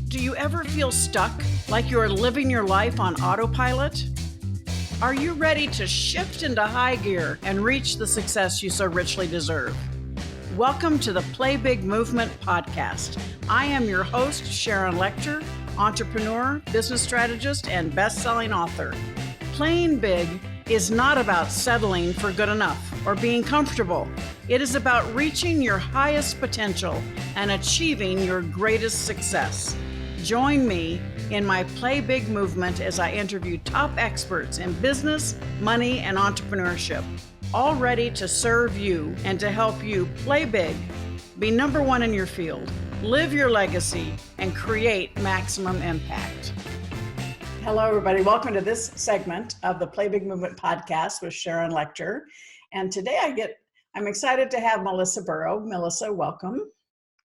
Do you ever feel stuck, like you're living your life on autopilot? Are you ready to shift into high gear and reach the success you so richly deserve? Welcome to the Play Big Movement podcast. I am your host, Sharon Lechter, entrepreneur, business strategist, and best-selling author. Playing big is not about settling for good enough or being comfortable. It is about reaching your highest potential and achieving your greatest success. Join me in my Play Big movement as I interview top experts in business, money, and entrepreneurship, all ready to serve you and to help you play big, be number one in your field, live your legacy, and create maximum impact. Hello, everybody. Welcome to this segment of the Play Big Movement podcast with Sharon Lechter. And today I'm excited to have Melissa Burrow. Melissa, welcome.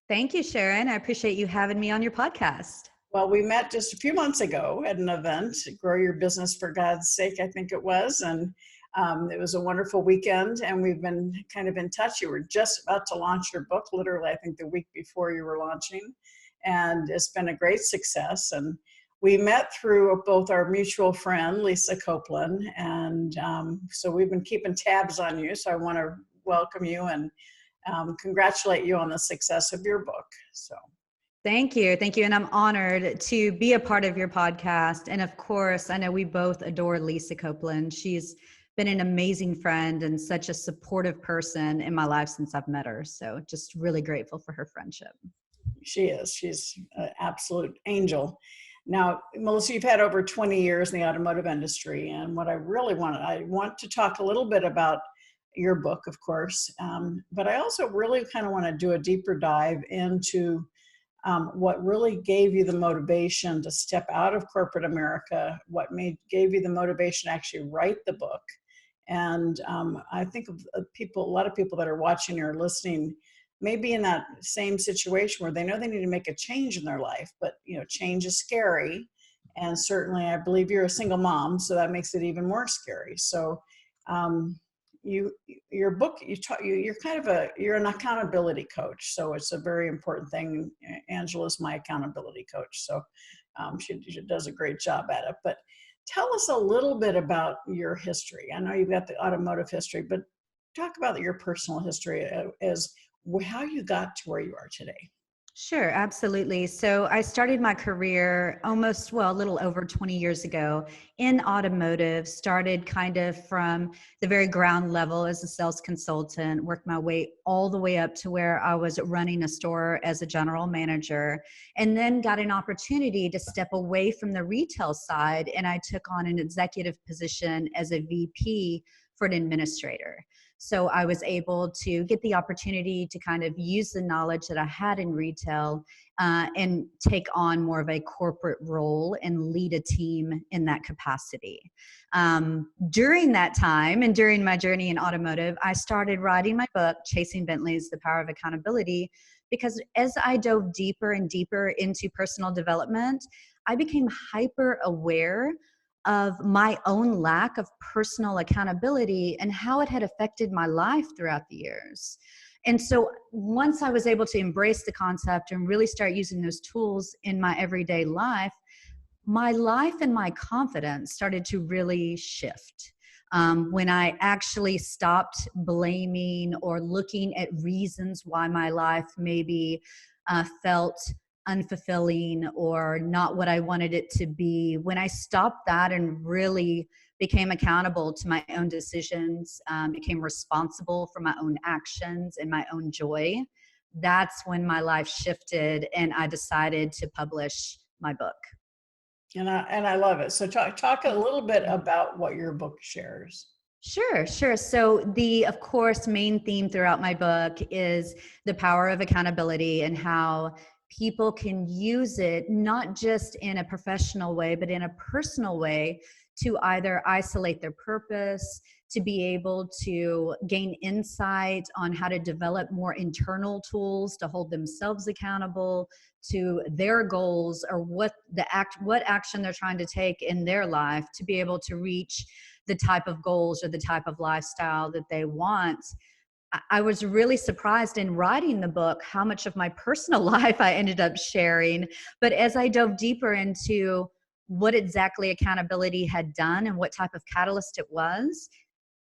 Thank you, Sharon. I appreciate you having me on your podcast. Well, we met just a few months ago at an event, Grow Your Business for God's Sake, I think it was. And it was a wonderful weekend, and we've been kind of in touch. You were just about to launch your book, literally, I think the week before you were launching. And it's been a great success. And we met through both our mutual friend, Lisa Copeland. And so we've been keeping tabs on you. So I want to welcome you and congratulate you on the success of your book. So. Thank you. Thank you. And I'm honored to be a part of your podcast. And of course, I know we both adore Lisa Copeland. She's been an amazing friend and such a supportive person in my life since I've met her. So just really grateful for her friendship. She is. She's an absolute angel. Now, Melissa, you've had over 20 years in the automotive industry. And what I want to talk a little bit about your book, of course, but I also really kind of want to do a deeper dive into what really gave you the motivation to step out of corporate America, gave you the motivation to actually write the book. And I think of a lot of people that are watching or listening may be in that same situation where they know they need to make a change in their life, but change is scary. And certainly I believe you're a single mom, so that makes it even more scary. So your book, you're an accountability coach. So it's a very important thing. Angela's my accountability coach. So she does a great job at it. But tell us a little bit about your history. I know you've got the automotive history, but talk about your personal history as how you got to where you are today. Sure, absolutely. So I started my career a little over 20 years ago in automotive, started kind of from the very ground level as a sales consultant, worked my way all the way up to where I was running a store as a general manager, and then got an opportunity to step away from the retail side. And I took on an executive position as a VP for an administrator. So I was able to get the opportunity to kind of use the knowledge that I had in retail and take on more of a corporate role and lead a team in that capacity. During that time and during my journey in automotive, I started writing my book, Chasing Bentley's The Power of Accountability, because as I dove deeper and deeper into personal development, I became hyper aware of my own lack of personal accountability and how it had affected my life throughout the years. And so once I was able to embrace the concept and really start using those tools in my everyday life, my life and my confidence started to really shift. When I actually stopped blaming or looking at reasons why my life maybe felt unfulfilling or not what I wanted it to be, when I stopped that and really became accountable to my own decisions, became responsible for my own actions and my own joy, that's when my life shifted and I decided to publish my book. And I love it. So talk a little bit about what your book shares. Sure. So of course, main theme throughout my book is the power of accountability and how people can use it not just in a professional way, but in a personal way to either isolate their purpose, to be able to gain insight on how to develop more internal tools to hold themselves accountable to their goals or what action they're trying to take in their life to be able to reach the type of goals or the type of lifestyle that they want. I was really surprised in writing the book how much of my personal life I ended up sharing. But as I dove deeper into what exactly accountability had done and what type of catalyst it was,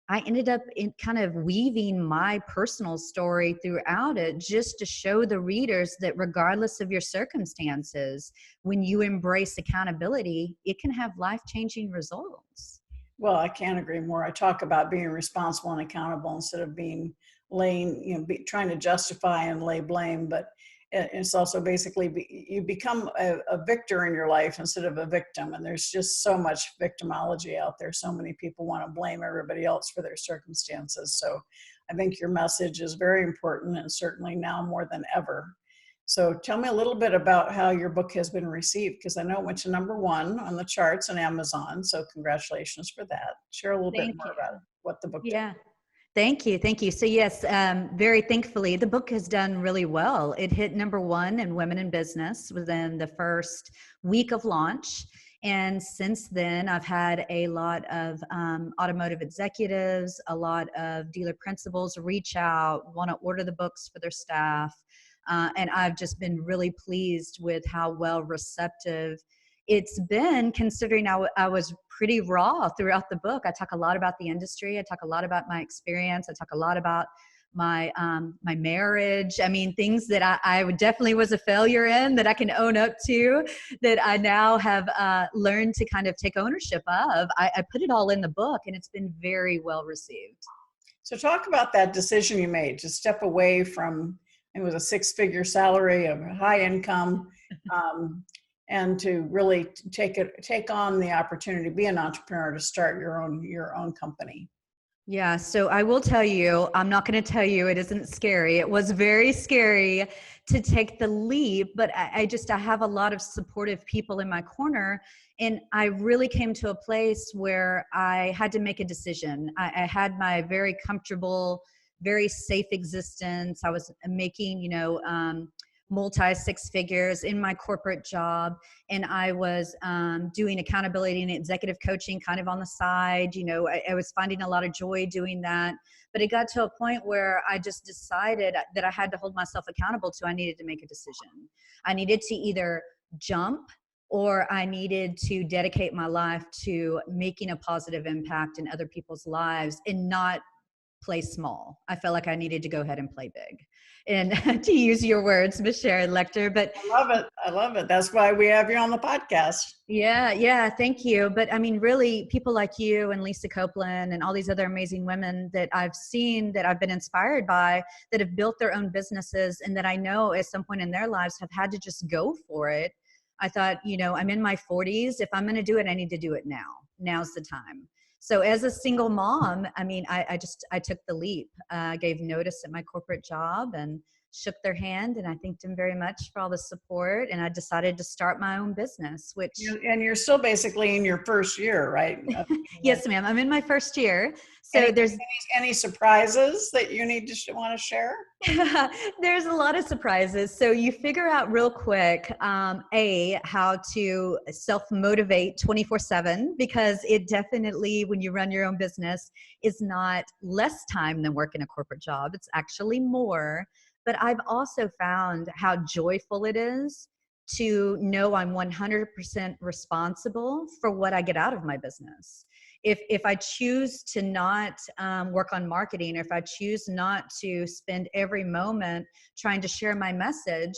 I ended up in kind of weaving my personal story throughout it just to show the readers that regardless of your circumstances, when you embrace accountability, it can have life-changing results. Well, I can't agree more. I talk about being responsible and accountable instead of being laying, trying to justify and lay blame. But it's also basically you become a victor in your life instead of a victim. And there's just so much victimology out there. So many people want to blame everybody else for their circumstances. So I think your message is very important, and certainly now more than ever. So tell me a little bit about how your book has been received, because I know it went to #1 on the charts on Amazon. So congratulations for that. Share a little bit Thank more you. about what the book did. Yeah. Thank you. Thank you. So, yes, very thankfully, the book has done really well. It hit #1 in Women in Business within the first week of launch. And since then, I've had a lot of automotive executives, a lot of dealer principals reach out, want to order the books for their staff. And I've just been really pleased with how well receptive it's been, considering I was pretty raw throughout the book. I talk a lot about the industry. I talk a lot about my experience. I talk a lot about my marriage. I mean, things that I would definitely was a failure in that I can own up to, that I now have learned to kind of take ownership of. I put it all in the book, and it's been very well received. So talk about that decision you made to step away from, it was a 6-figure salary, of high income, and to really take on the opportunity, be an entrepreneur, to start your own company. Yeah, so I will tell you, I'm not going to tell you it isn't scary. It was very scary to take the leap, but I have a lot of supportive people in my corner. And I really came to a place where I had to make a decision. I had my very comfortable, very safe existence. I was making, multi 6 figures in my corporate job, and I was doing accountability and executive coaching kind of on the side. I was finding a lot of joy doing that. But it got to a point where I just decided that I had to hold myself accountable to, I needed to make a decision. I needed to either jump, or I needed to dedicate my life to making a positive impact in other people's lives and not play small. I felt like I needed to go ahead and play big. And to use your words, Miss Sharon Lechter, but I love it. I love it. That's why we have you on the podcast. yeah, thank you. But I mean, really, people like you and Lisa Copeland and all these other amazing women that I've seen, that I've been inspired by, that have built their own businesses, and that I know at some point in their lives have had to just go for it. I thought, I'm in my 40s. If I'm going to do it, I need to do it now. Now's the time. So as a single mom, I mean, I took the leap. I gave notice at my corporate job and shook their hand, and I thanked them very much for all the support. And I decided to start my own business, which And you're still basically in your first year, right? yes, ma'am. I'm in my first year. So there's any surprises that you want to share? there's a lot of surprises. So you figure out real quick, how to self-motivate 24/7, because it definitely, when you run your own business, is not less time than working a corporate job. It's actually more. But I've also found how joyful it is to know I'm 100% responsible for what I get out of my business. If I choose to not work on marketing, or if I choose not to spend every moment trying to share my message,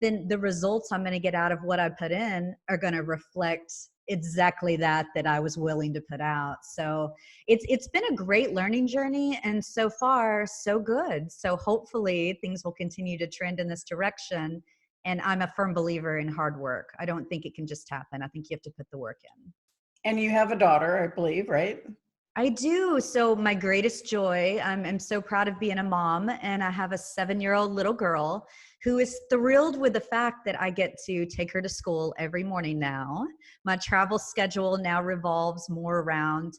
then the results I'm going to get out of what I put in are going to reflect exactly that I was willing to put out. So it's been a great learning journey, and so far so good. So hopefully things will continue to trend in this direction. And I'm a firm believer in hard work. I don't think it can just happen. I think you have to put the work in. And you have a daughter, I believe, right? I do. So my greatest joy, I'm so proud of being a mom, and I have a 7-year-old little girl who is thrilled with the fact that I get to take her to school every morning now. My travel schedule now revolves more around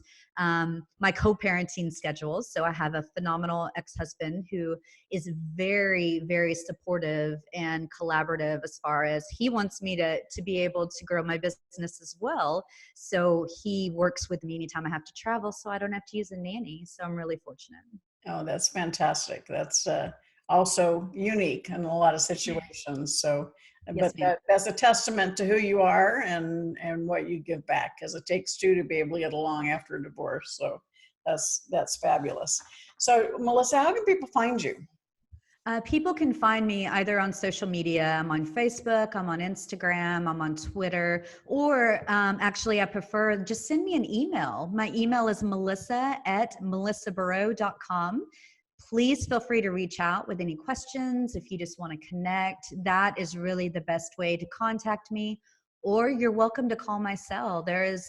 my co-parenting schedules. So I have a phenomenal ex-husband who is very, very supportive and collaborative, as far as he wants me to be able to grow my business as well. So he works with me anytime I have to travel, so I don't have to use a nanny. So I'm really fortunate. Oh, that's fantastic. That's also unique in a lot of situations. So, but Yes, ma'am. that's a testament to who you are and what you give back, because it takes two to be able to get along after a divorce. So that's fabulous. So, Melissa, how can people find you? People can find me either on social media. I'm on Facebook, I'm on Instagram, I'm on Twitter, or actually, I prefer just send me an email. My email is melissa@melissaburrow.com. Please feel free to reach out with any questions if you just want to connect. That is really the best way to contact me. Or you're welcome to call my cell.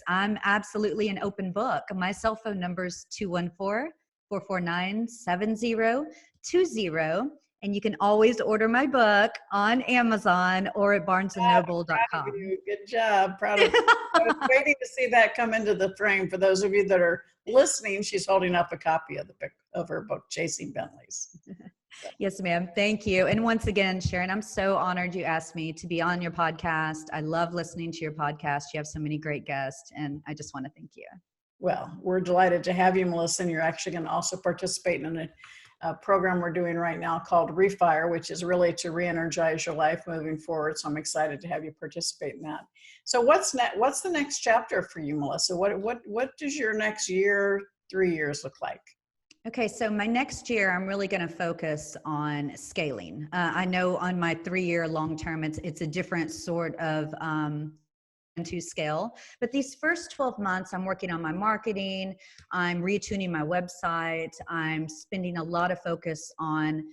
I'm absolutely an open book. My cell phone number is 214-449-7020. And you can always order my book on Amazon or at Proud of barnesandnoble.com. you. Good job. Proud of you. I was waiting to see that come into the frame. For those of you that are listening, she's holding up a copy of her book, Chasing Bentleys. Yes, ma'am. Thank you. And once again, Sharon, I'm so honored you asked me to be on your podcast. I love listening to your podcast. You have so many great guests, and I just want to thank you. Well, we're delighted to have you, Melissa, and you're actually going to also participate in a program we're doing right now called Refire, which is really to re-energize your life moving forward. So I'm excited to have you participate in that. So what's the next chapter for you, Melissa? What does your next year, 3 years look like? Okay, so my next year, I'm really going to focus on scaling. I know on my 3-year long term, it's a different sort of to scale. But these first 12 months, I'm working on my marketing, I'm retuning my website, I'm spending a lot of focus on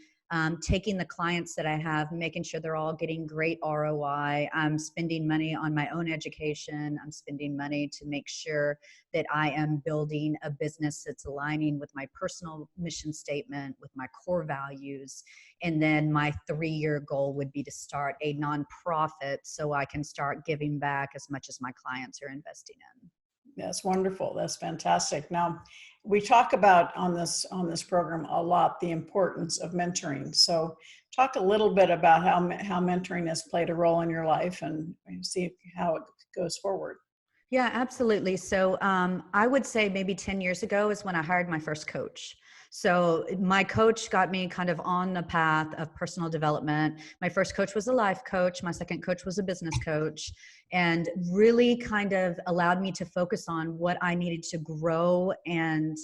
taking the clients that I have, making sure they're all getting great ROI. I'm spending money on my own education. I'm spending money to make sure that I am building a business that's aligning with my personal mission statement, with my core values. And then my 3-year goal would be to start a nonprofit so I can start giving back as much as my clients are investing in. That's wonderful. That's fantastic. Now, we talk about on this program a lot the importance of mentoring. So, talk a little bit about how mentoring has played a role in your life, and see how it goes forward. Yeah, absolutely. So I would say maybe 10 years ago is when I hired my first coach. So my coach got me kind of on the path of personal development. My first coach was a life coach. My second coach was a business coach, and really kind of allowed me to focus on what I needed to grow and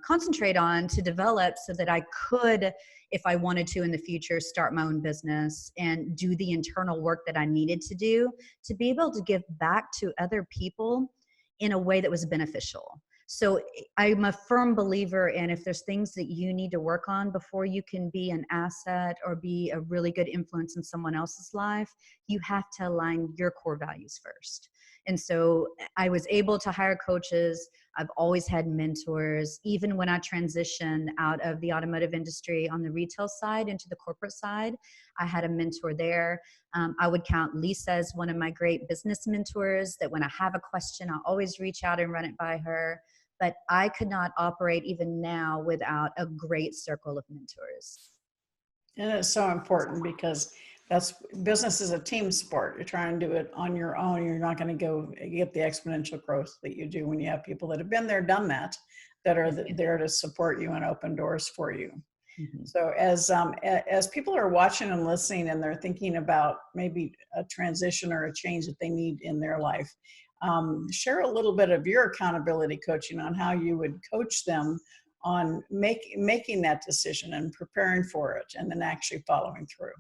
concentrate on to develop so that I could, if I wanted to in the future, start my own business and do the internal work that I needed to do to be able to give back to other people in a way that was beneficial. So I'm a firm believer in, if there's things that you need to work on before you can be an asset or be a really good influence in someone else's life, you have to align your core values first. And so I was able to hire coaches. I've always had mentors. Even when I transitioned out of the automotive industry on the retail side into the corporate side, I had a mentor there. I would count Lisa as one of my great business mentors, that when I have a question, I always reach out and run it by her. But I could not operate even now without a great circle of mentors. And it's so important, because business is a team sport. You're trying to do it on your own. You're not going to go get the exponential growth that you do when you have people that have been there, done that, that are there to support you and open doors for you. Mm-hmm. So as people are watching and listening, and they're thinking about maybe a transition or a change that they need in their life, share a little bit of your accountability coaching on how you would coach them on making that decision and preparing for it, and then actually following through.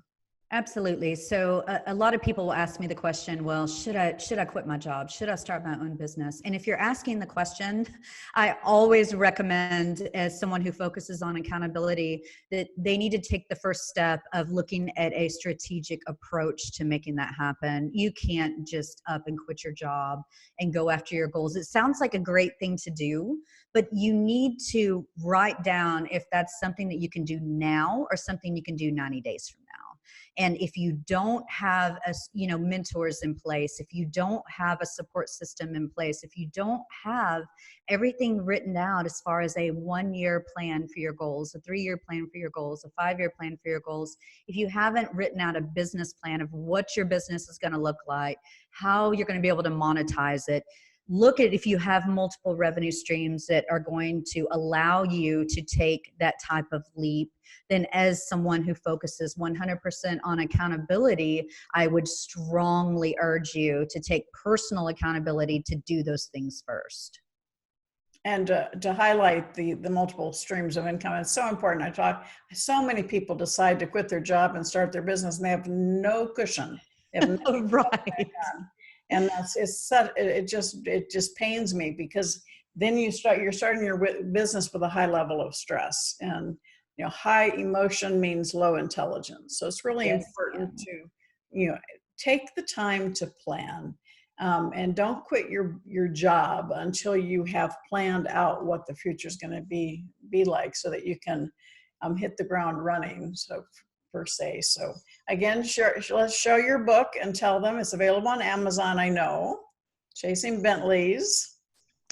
Absolutely. So a lot of people will ask me the question, well, should I quit my job? Should I start my own business? And if you're asking the question, I always recommend, as someone who focuses on accountability, that they need to take the first step of looking at a strategic approach to making that happen. You can't just up and quit your job and go after your goals. It sounds like a great thing to do, but you need to write down if that's something that you can do now or something you can do 90 days from now. And if you don't have mentors in place, if you don't have a support system in place, if you don't have everything written out as far as a 1-year plan for your goals, a 3-year plan for your goals, a 5-year plan for your goals, if you haven't written out a business plan of what your business is going to look like, how you're going to be able to monetize it, look at if you have multiple revenue streams that are going to allow you to take that type of leap. Then as someone who focuses 100% on accountability, I would strongly urge you to take personal accountability to do those things first. And to highlight the multiple streams of income, it's so important. So many people decide to quit their job and start their business, and they have no cushion. They have no Right. And it just pains me, because then you're starting your business with a high level of stress, and high emotion means low intelligence. So it's really important to take the time to plan. And don't quit your job until you have planned out what the future is going to be like, so that you can hit the ground running. So per se. So again, let's show your book and tell them it's available on Amazon. I know, Chasing Bentleys.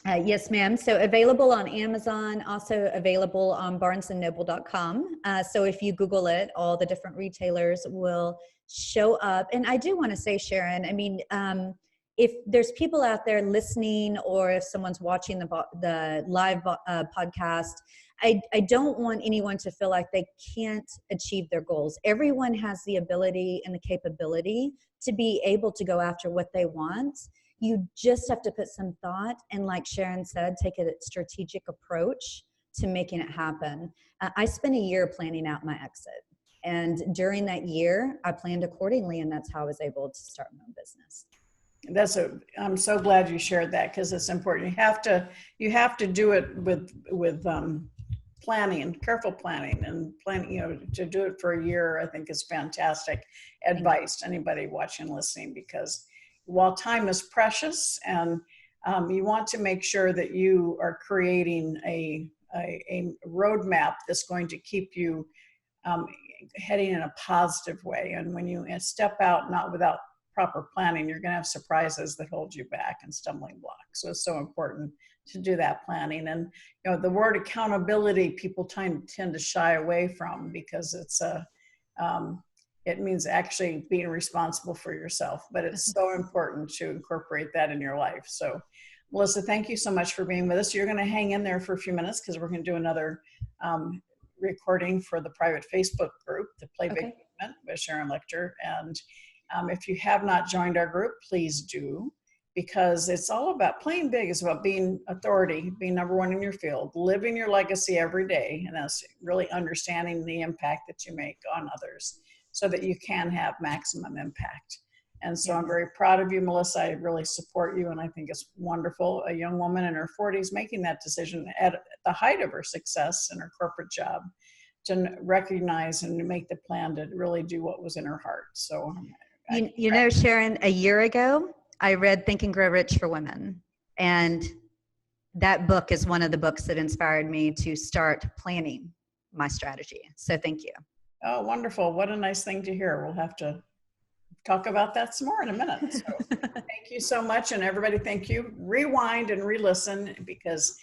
Yes, ma'am. So available on Amazon, also available on barnesandnoble.com. So if you Google it, all the different retailers will show up. And I do want to say, Sharon, I mean, if there's people out there listening, or if someone's watching the live podcast, I don't want anyone to feel like they can't achieve their goals. Everyone has the ability and the capability to be able to go after what they want. You just have to put some thought, and like Sharon said, take a strategic approach to making it happen. I spent a year planning out my exit. And during that year, I planned accordingly, and that's how I was able to start my own business. I'm so glad you shared that, because it's important. You have to do it with planning, careful planning, and planning. To do it for a year, I think is fantastic advice to anybody watching and listening, because while time is precious, and you want to make sure that you are creating a roadmap that's going to keep you heading in a positive way. And when you step out not without proper planning, you're going to have surprises that hold you back and stumbling blocks. So it's so important to do that planning. And the word accountability, people tend to shy away from, because it means actually being responsible for yourself. But it's so important to incorporate that in your life. So Melissa, thank you so much for being with us. You're going to hang in there for a few minutes, because we're going to do another recording for the private Facebook group, the Play Big Movement with Sharon Lechter. And if you have not joined our group, please do, because it's all about playing big. It's about being authority, being number one in your field, living your legacy every day. And that's really understanding the impact that you make on others, so that you can have maximum impact. And so I'm very proud of you, Melissa. I really support you. And I think it's wonderful. A young woman in her 40s making that decision at the height of her success in her corporate job, to recognize and make the plan to really do what was in her heart. So you know, Sharon, a year ago, I read Think and Grow Rich for Women. And that book is one of the books that inspired me to start planning my strategy. So thank you. Oh, wonderful. What a nice thing to hear. We'll have to talk about that some more in a minute. So thank you so much. And everybody, thank you. Rewind and re-listen, because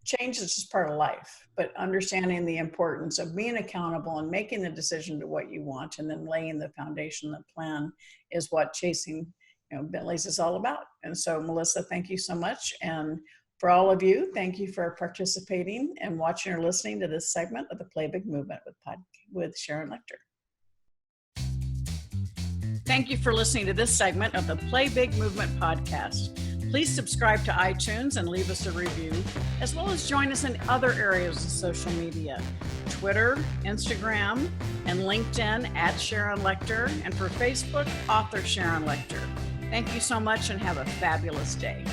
change is just part of life, but understanding the importance of being accountable and making the decision to what you want, and then laying the foundation, the plan, is what Chasing Bentleys is all about. And so Melissa, thank you so much. And for all of you, thank you for participating and watching or listening to this segment of the Play Big Movement with Sharon Lechter. Thank you for listening to this segment of the Play Big Movement podcast. Please subscribe to iTunes and leave us a review, as well as join us in other areas of social media, Twitter, Instagram, and LinkedIn at Sharon Lechter, and for Facebook, author Sharon Lechter. Thank you so much, and have a fabulous day.